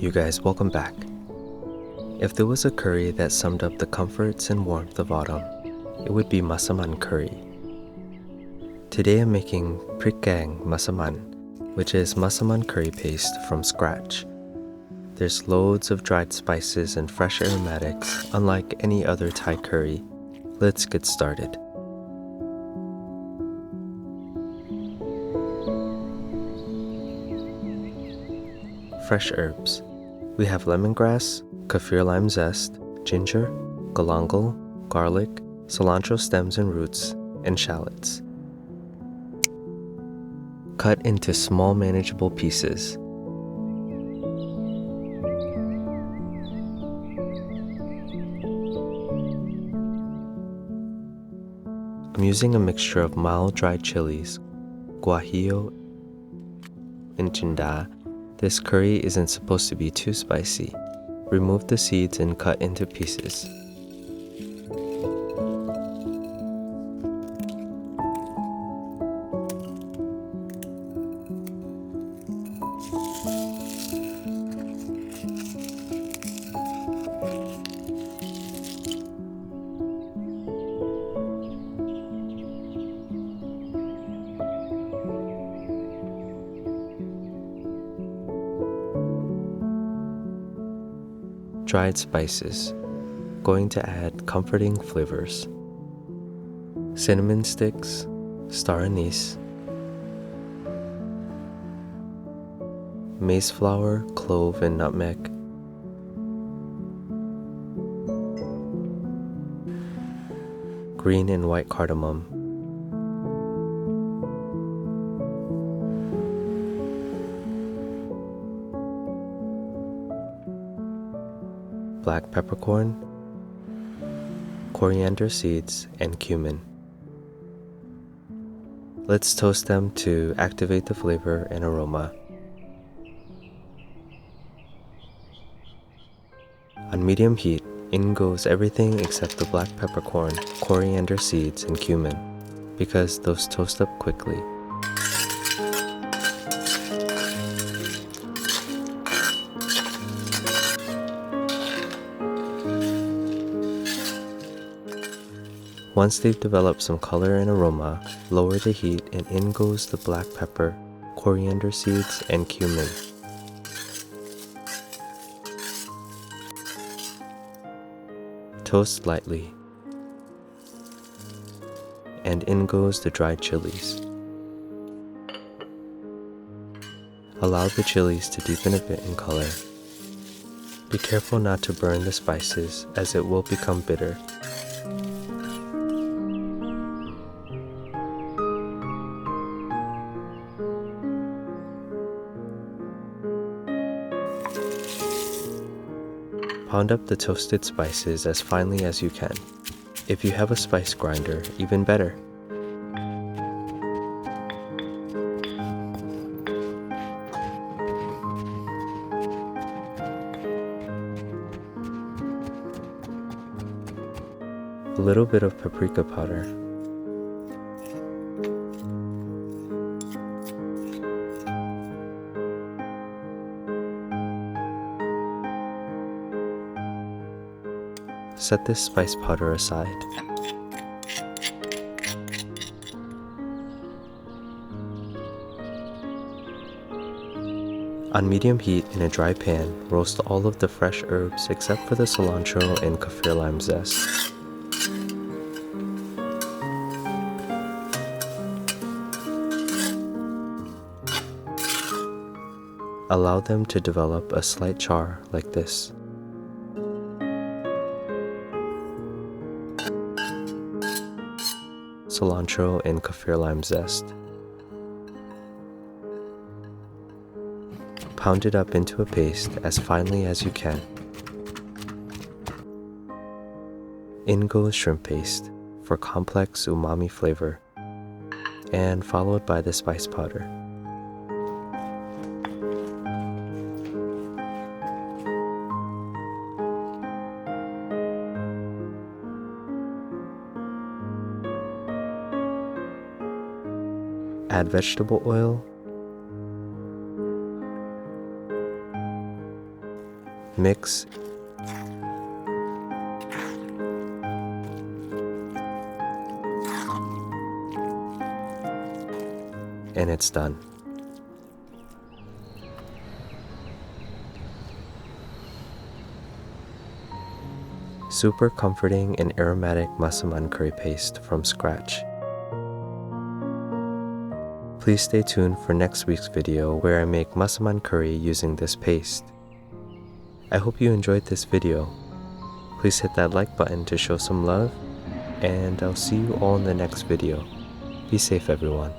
You guys, welcome back. If there was a curry that summed up the comforts and warmth of autumn, it would be Massaman Curry. Today I'm making Prik Gaeng Massaman, which is Massaman Curry Paste from scratch. There's loads of dried spices and fresh aromatics, unlike any other Thai curry. Let's get started. Fresh herbs. We have lemongrass, kaffir lime zest, ginger, galangal, garlic, cilantro stems and roots, and shallots. Cut into small manageable pieces. I'm using a mixture of mild dried chilies, guajillo, and chinda. This curry isn't supposed to be too spicy. Remove the seeds and cut into pieces. Dried spices. Going to add comforting flavors. Cinnamon sticks, star anise, mace flower, clove, and nutmeg, green and white cardamom, black peppercorn, coriander seeds, and cumin. Let's toast them to activate the flavor and aroma. On medium heat, in goes everything except the black peppercorn, coriander seeds, and cumin, because those toast up quickly. Once they've developed some color and aroma, lower the heat and in goes the black pepper, coriander seeds, and cumin. Toast lightly. And in goes the dried chilies. Allow the chilies to deepen a bit in color. Be careful not to burn the spices, as it will become bitter. Pound up the toasted spices as finely as you can. If you have a spice grinder, even better. A little bit of paprika powder. Set this spice powder aside. On medium heat in a dry pan, roast all of the fresh herbs except for the cilantro and kaffir lime zest. Allow them to develop a slight char like this. Cilantro and kaffir lime zest. Pound it up into a paste as finely as you can. In goes shrimp paste for complex umami flavor, and followed by the spice powder. Add vegetable oil, mix, and it's done. Super comforting and aromatic Massaman curry paste from scratch. Please stay tuned for next week's video where I make Massaman curry using this paste. I hope you enjoyed this video. Please hit that like button to show some love, and I'll see you all in the next video. Be safe, everyone.